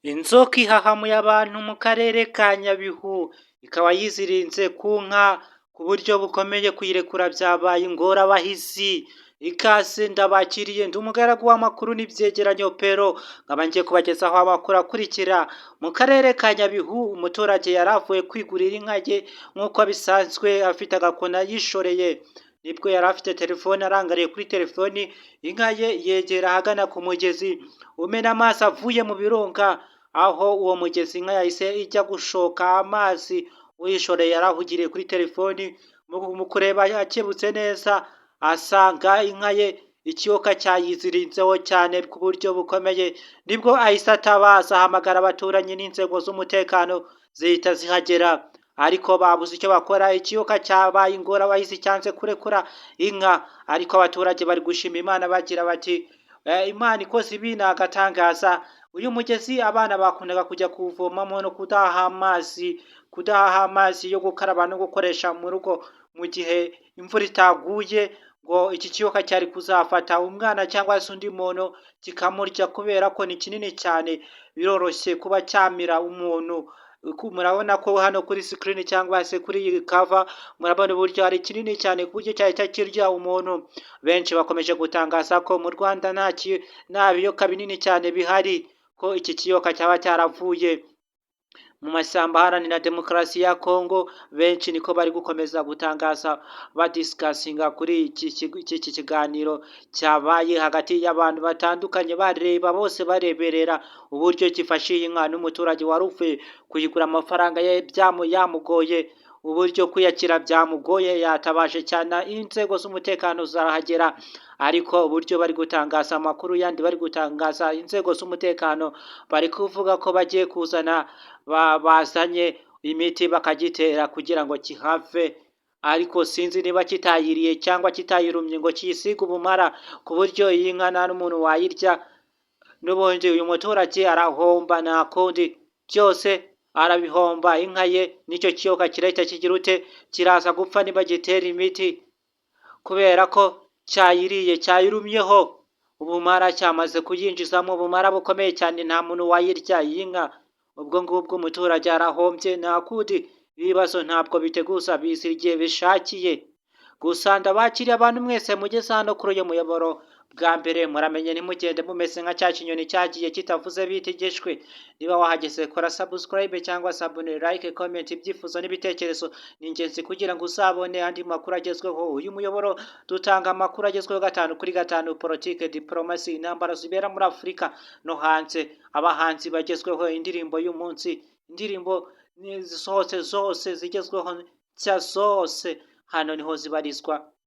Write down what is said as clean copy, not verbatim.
Inzoka ihahamuye abantu mu karere ka Nyabihu, ikaba yizirinze ku nka ku buryo bukomeye, kuyirekura byabaye ingorabahizi. Ikaze ndabakiriye, ndi umugaragu w'amakuru n'ibyegeranyo pero nkaba ngiye kubagezaho amakuru akurikira. Mu karere ka Nyabihu, umuturage yari avuye kwigurira inka ye nk'uko bisanzwe, afite agakona yishoreye, nibwo yari afite telefone, arangariye kuri telefoni, inka ye yegera ahagana ku mugezi umena amazi avuye mu birunga, aho uwo mugezi inka yahise ijya gushoka amazi. Uyishoreye yarahugiriye kuri telefoni, mu kureba yakebutse neza, asanga inka ye ikiyoka cyayiziritseho cyane ku buryo bukomeye, nibwo ahise atabaza, ahamagara abaturanyi n'inzego z'umutekano zihita zihagera, ariko babuze icyo bakora. Ikiyoka cyabaye ingorabahizi, cyanze kurekura inka, ariko abaturage bari gushima Imana bagira bati Imana ikoze ibi ni agatangaza. Uyu mugezi abana bakundaga kujya kuwuvomamo no kudaha amazi yo gukaraba no gukoresha mu rugo mu gihe imvura itaguye, ngo iki kiyoka cyari kuzafata umwana cyangwa se undi muntu kikamurya, kubera ko ni kinini cyane, biroroshye kuba cyamira umuntu. Murabona ko hano kuri screen cyangwa se kuri iyi cover, murabona uburyo ari kinini cyane ku buryo cyahita kirya umuntu. Benshi bakomeje gutangaza ko mu Rwanda nta biyoka binini cyane bihari, ko iki kiyoka cyaba cyaravuye mu mashyamba aharanira demokarasi ya Kongo. Benshi niko bari gukomeza gutangaza, badisikasinga kuri iki kiganiro cyabaye hagati y'abantu batandukanye, bareba bose bareberera uburyo gifashe iyi nka, n'umuturage wari uvuye kuyigura amafaranga ye yamugoye, uburyo kwiyakira byamugoye, yatabaje cyane, inzego z'umutekano zarahagera. Ariko uburyo bari gutangaza amakuru yandi, bari gutangaza inzego z'umutekano bari kuvuga ko bagiye kuzana, bazanye imiti bakagitera kugira ngo kihave, ariko sinzi niba kitayiriye cyangwa kitayirumye ngo kiyisige ubumara, ku buryo iyi nka nta n'umuntu wayirya. N'ubundi uyu muturage arahomba, nta kundi, byose arabihomba. Inka ye nicyo kiyoka kirahita kigira ute, kiraza gupfa niba gitera imiti, kubera ko cyayiriye, cyayirumyeho ubumara, cyamaze kuyinjizamo ubumara bukomeye cyane, nta muntu wayirya iyi nka. Ubwo ngubwo umuturage arahombye, nta kundi, ibibazo ntabwo biteguza, biza igihe bishakiye. Gusa ndabakiriye abantu mwese mugeze hano kuri uyu muyoboro bwa mbere, muramenye ntimugende mumeze nka cya kinyoni cyagiye kitavuze bitegeshwe. Niba wahageze, kora subscribe cyangwa se abone, like, comment. Ibyifuzo n'ibitekerezo ni ingenzi kugira ngo uzabone andi makuru agezweho. Uyu muyoboro dutanga amakuru agezweho 5 kuri 5, politike, diplomasi, intambara zibera muri Afurika no hanze, abahanzi bagezweho, indirimbo y'umunsi, indirimbo zisohotse zose zigezweho nshya zose, hano niho zibarizwa.